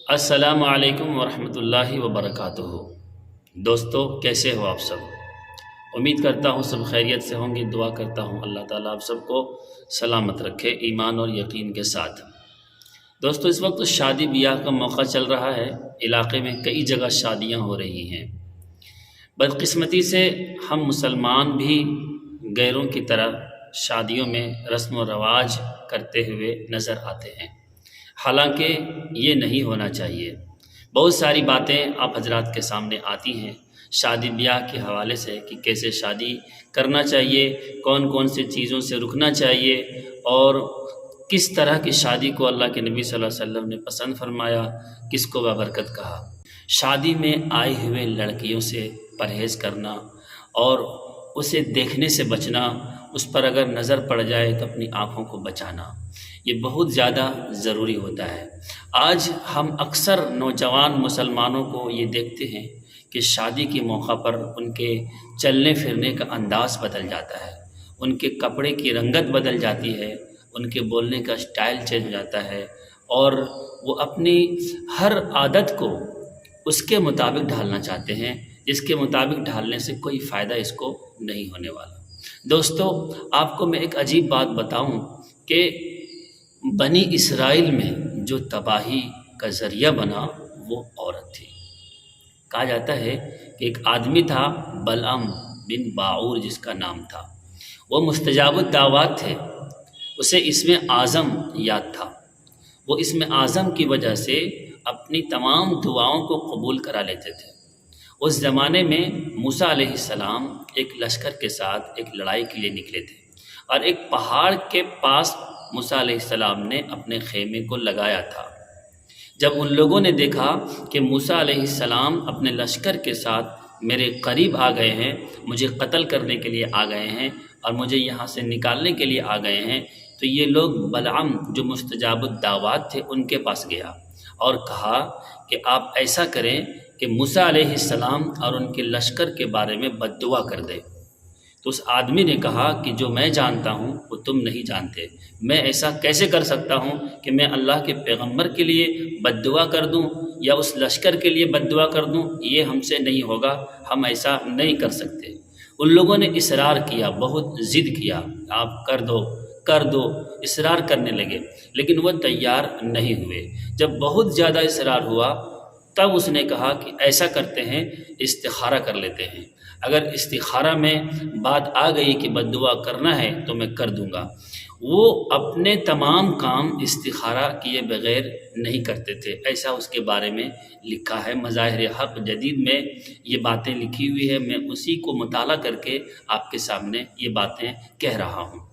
السلام علیکم ورحمۃ اللہ وبرکاتہ۔ دوستو، کیسے ہو آپ سب؟ امید کرتا ہوں سب خیریت سے ہوں گے۔ دعا کرتا ہوں اللہ تعالیٰ آپ سب کو سلامت رکھے ایمان اور یقین کے ساتھ۔ دوستو، اس وقت شادی بیاہ کا موقع چل رہا ہے۔ علاقے میں کئی جگہ شادیاں ہو رہی ہیں۔ بدقسمتی سے ہم مسلمان بھی غیروں کی طرح شادیوں میں رسم و رواج کرتے ہوئے نظر آتے ہیں، حالانکہ یہ نہیں ہونا چاہیے۔ بہت ساری باتیں آپ حضرات کے سامنے آتی ہیں شادی بیاہ کے حوالے سے کہ کیسے شادی کرنا چاہیے، کون کون سی چیزوں سے رکنا چاہیے، اور کس طرح کی شادی کو اللہ کے نبی صلی اللہ علیہ وسلم نے پسند فرمایا، کس کو بابرکت کہا۔ شادی میں آئے ہوئے لڑکیوں سے پرہیز کرنا اور اسے دیکھنے سے بچنا، اس پر اگر نظر پڑ جائے تو اپنی آنکھوں کو بچانا، یہ بہت زیادہ ضروری ہوتا ہے۔ آج ہم اکثر نوجوان مسلمانوں کو یہ دیکھتے ہیں کہ شادی کے موقع پر ان کے چلنے پھرنے کا انداز بدل جاتا ہے، ان کے کپڑے کی رنگت بدل جاتی ہے، ان کے بولنے کا سٹائل چینج ہو جاتا ہے، اور وہ اپنی ہر عادت کو اس کے مطابق ڈھالنا چاہتے ہیں جس کے مطابق ڈھالنے سے کوئی فائدہ اس کو نہیں ہونے والا۔ دوستو، آپ کو میں ایک عجیب بات بتاؤں کہ بنی اسرائیل میں جو تباہی کا ذریعہ بنا وہ عورت تھی۔ کہا جاتا ہے کہ ایک آدمی تھا بلعم بن باعور جس کا نام تھا، وہ مستجاب الدعوات تھے، اسے اسم اعظم یاد تھا۔ وہ اسم اعظم کی وجہ سے اپنی تمام دعاؤں کو قبول کرا لیتے تھے۔ اس زمانے میں موسیٰ علیہ السلام ایک لشکر کے ساتھ ایک لڑائی کے لیے نکلے تھے، اور ایک پہاڑ کے پاس موسیٰ علیہ السلام نے اپنے خیمے کو لگایا تھا۔ جب ان لوگوں نے دیکھا کہ موسیٰ علیہ السلام اپنے لشکر کے ساتھ میرے قریب آ گئے ہیں، مجھے قتل کرنے کے لیے آ گئے ہیں اور مجھے یہاں سے نکالنے کے لیے آ گئے ہیں، تو یہ لوگ بلعم جو مستجاب الدعوات تھے ان کے پاس گیا اور کہا کہ آپ ایسا کریں کہ موسیٰ علیہ السلام اور ان کے لشکر کے بارے میں بد دعا کر دیں۔ تو اس آدمی نے کہا کہ جو میں جانتا ہوں وہ تم نہیں جانتے، میں ایسا کیسے کر سکتا ہوں کہ میں اللہ کے پیغمبر کے لیے بد دعا کر دوں یا اس لشکر کے لیے بد دعا کر دوں، یہ ہم سے نہیں ہوگا، ہم ایسا نہیں کر سکتے۔ ان لوگوں نے اصرار کیا، بہت ضد کیا، آپ کر دو کر دو، اصرار کرنے لگے، لیکن وہ تیار نہیں ہوئے۔ جب بہت زیادہ اصرار ہوا تب اس نے کہا کہ ایسا کرتے ہیں، استخارہ کر لیتے ہیں، اگر استخارہ میں بات آ گئی کہ بد دعا کرنا ہے تو میں کر دوں گا۔ وہ اپنے تمام کام استخارہ کیے بغیر نہیں کرتے تھے، ایسا اس کے بارے میں لکھا ہے۔ مظاہر حق جدید میں یہ باتیں لکھی ہوئی ہے، میں اسی کو مطالعہ کر کے آپ کے سامنے یہ باتیں کہہ رہا ہوں۔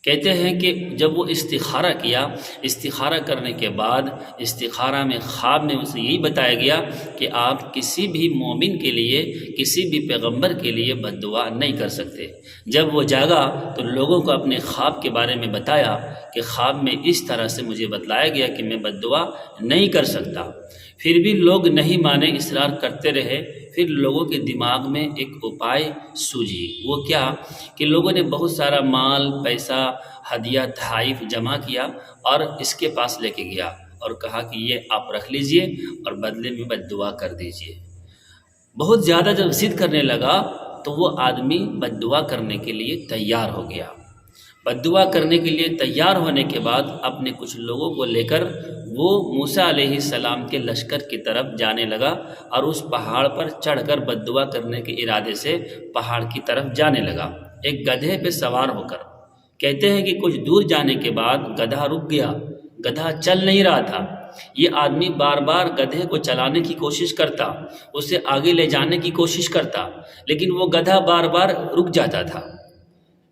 کہتے ہیں کہ جب وہ استخارہ کیا، استخارہ کرنے کے بعد استخارہ میں خواب میں اسے یہی بتایا گیا کہ آپ کسی بھی مومن کے لیے، کسی بھی پیغمبر کے لیے بد دعا نہیں کر سکتے۔ جب وہ جاگا تو لوگوں کو اپنے خواب کے بارے میں بتایا کہ خواب میں اس طرح سے مجھے بتلایا گیا کہ میں بد دعا نہیں کر سکتا۔ پھر بھی لوگ نہیں مانے، اصرار کرتے رہے۔ پھر لوگوں کے دماغ میں ایک اپائے سوجھی، وہ کیا کہ لوگوں نے بہت سارا مال، پیسہ، ہدیہ، تحائف جمع کیا اور اس کے پاس لے کے گیا اور کہا کہ یہ آپ رکھ لیجئے اور بدلے میں بد دعا کر دیجئے۔ بہت زیادہ جب ضد کرنے لگا تو وہ آدمی بد دعا کرنے کے لیے تیار ہو گیا۔ بد دعا کرنے کے لیے تیار ہونے کے بعد اپنے کچھ لوگوں کو لے کر وہ موسیٰ علیہ السلام کے لشکر کی طرف جانے لگا اور اس پہاڑ پر چڑھ کر بد دعا کرنے کے ارادے سے پہاڑ کی طرف جانے لگا، ایک گدھے پہ سوار ہو کر۔ کہتے ہیں کہ کچھ دور جانے کے بعد گدھا رک گیا، گدھا چل نہیں رہا تھا۔ یہ آدمی بار بار گدھے کو چلانے کی کوشش کرتا، اسے آگے لے جانے کی کوشش کرتا، لیکن وہ گدھا بار بار رک جاتا تھا۔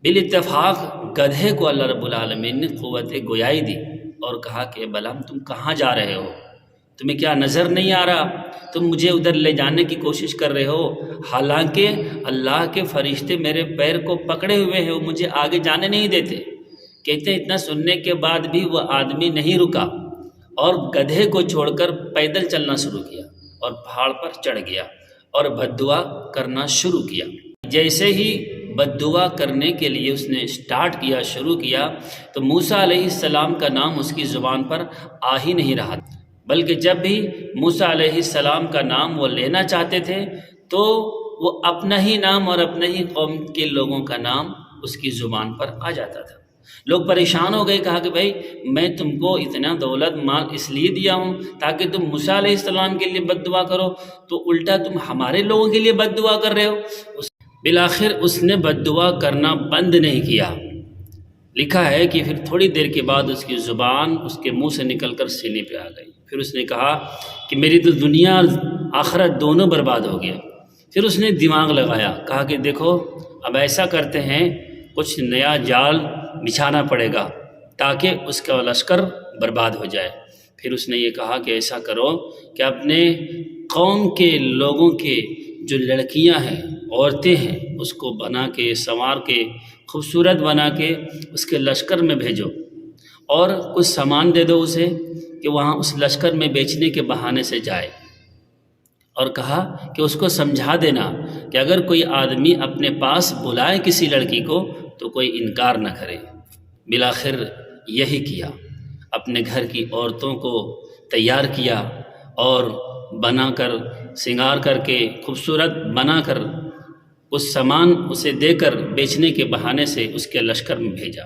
بالاتفاق گدھے کو اللہ رب العالمین نے قوت گویائی دی اور کہا کہ بلعم تم کہاں جا رہے ہو؟ تمہیں کیا نظر نہیں آ رہا؟ تم مجھے ادھر لے جانے کی کوشش کر رہے ہو، حالانکہ اللہ کے فرشتے میرے پیر کو پکڑے ہوئے ہیں، وہ مجھے آگے جانے نہیں دیتے۔ کہتے ہیں اتنا سننے کے بعد بھی وہ آدمی نہیں رکا اور گدھے کو چھوڑ کر پیدل چلنا شروع کیا اور پہاڑ پر چڑھ گیا اور بد دعا کرنا شروع کیا۔ جیسے ہی بد دعا کرنے کے لیے اس نے سٹارٹ کیا، شروع کیا، تو موسیٰ علیہ السلام کا نام اس کی زبان پر آ ہی نہیں رہا۔ بلکہ جب بھی موسیٰ علیہ السلام کا نام وہ لینا چاہتے تھے تو وہ اپنا ہی نام اور اپنے ہی قوم کے لوگوں کا نام اس کی زبان پر آ جاتا تھا۔ لوگ پریشان ہو گئے، کہا کہ بھائی میں تم کو اتنا دولت مال اس لیے دیا ہوں تاکہ تم موسیٰ علیہ السلام کے لیے بد دعا کرو، تو الٹا تم ہمارے لوگوں کے لیے بد دعا کر رہے ہو۔ بالآخر اس نے بد دعا کرنا بند نہیں کیا۔ لکھا ہے کہ پھر تھوڑی دیر کے بعد اس کی زبان اس کے منہ سے نکل کر سینے پہ آ گئی۔ پھر اس نے کہا کہ میری تو دنیا اور آخرت دونوں برباد ہو گیا۔ پھر اس نے دماغ لگایا، کہا کہ دیکھو اب ایسا کرتے ہیں، کچھ نیا جال بچھانا پڑے گا تاکہ اس کا لشکر برباد ہو جائے۔ پھر اس نے یہ کہا کہ ایسا کرو کہ اپنے قوم کے لوگوں کے جو لڑکیاں ہیں، عورتیں ہیں، اس کو بنا کے سنوار کے خوبصورت بنا کے اس کے لشکر میں بھیجو، اور کچھ سامان دے دو اسے کہ وہاں اس لشکر میں بیچنے کے بہانے سے جائے، اور کہا کہ اس کو سمجھا دینا کہ اگر کوئی آدمی اپنے پاس بلائے کسی لڑکی کو تو کوئی انکار نہ کرے۔ بالآخر یہی کیا، اپنے گھر کی عورتوں کو تیار کیا اور بنا کر سنگار کر کے خوبصورت بنا کر اس سامان اسے دے کر بیچنے کے بہانے سے اس کے لشکر میں بھیجا۔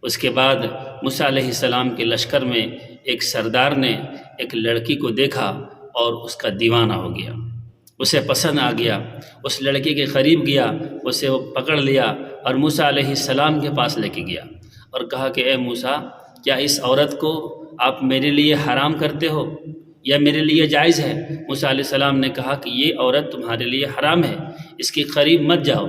اس کے بعد موسیٰ علیہ السلام کے لشکر میں ایک سردار نے ایک لڑکی کو دیکھا اور اس کا دیوانہ ہو گیا، اسے پسند آ گیا، اس لڑکی کے قریب گیا، اسے وہ پکڑ لیا اور موسیٰ علیہ السلام کے پاس لے کے گیا اور کہا کہ اے موسیٰ، کیا اس عورت کو آپ میرے لیے حرام کرتے ہو یا میرے لیے جائز ہے؟ موسیٰ علیہ السلام نے کہا کہ یہ عورت تمہارے لیے حرام ہے، اس کے قریب مت جاؤ۔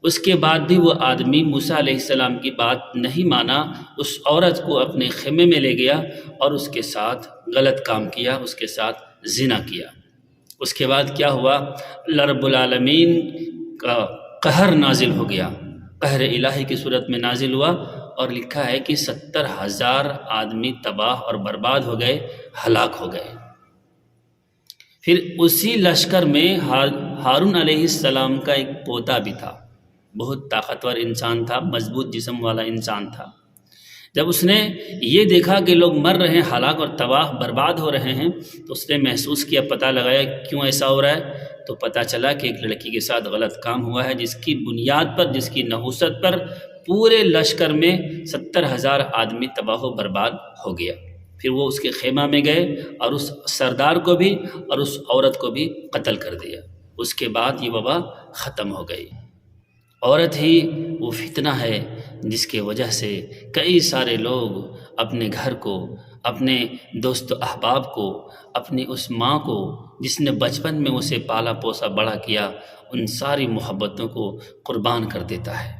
اس کے بعد بھی وہ آدمی موسیٰ علیہ السلام کی بات نہیں مانا، اس عورت کو اپنے خیمے میں لے گیا اور اس کے ساتھ غلط کام کیا، اس کے ساتھ زنا کیا۔ اس کے بعد کیا ہوا؟ اللہ رب العالمین کا قہر نازل ہو گیا، قہر الہی کی صورت میں نازل ہوا، اور لکھا ہے کہ 70,000 آدمی تباہ اور برباد ہو گئے، ہلاک ہو گئے۔ پھر اسی لشکر میں ہارون علیہ السلام کا ایک پوتا بھی تھا، بہت طاقتور انسان تھا، مضبوط جسم والا انسان تھا۔ جب اس نے یہ دیکھا کہ لوگ مر رہے ہیں، ہلاک اور تباہ برباد ہو رہے ہیں، تو اس نے محسوس کیا، پتہ لگایا کیوں ایسا ہو رہا ہے، تو پتہ چلا کہ ایک لڑکی کے ساتھ غلط کام ہوا ہے، جس کی بنیاد پر، جس کی نحوست پر پورے لشکر میں 70,000 آدمی تباہ و برباد ہو گیا۔ پھر وہ اس کے خیمہ میں گئے اور اس سردار کو بھی اور اس عورت کو بھی قتل کر دیا۔ اس کے بعد یہ وبا ختم ہو گئی۔ عورت ہی وہ فتنہ ہے جس کے وجہ سے کئی سارے لوگ اپنے گھر کو، اپنے دوست و احباب کو، اپنی اس ماں کو جس نے بچپن میں اسے پالا پوسا بڑا کیا، ان ساری محبتوں کو قربان کر دیتا ہے۔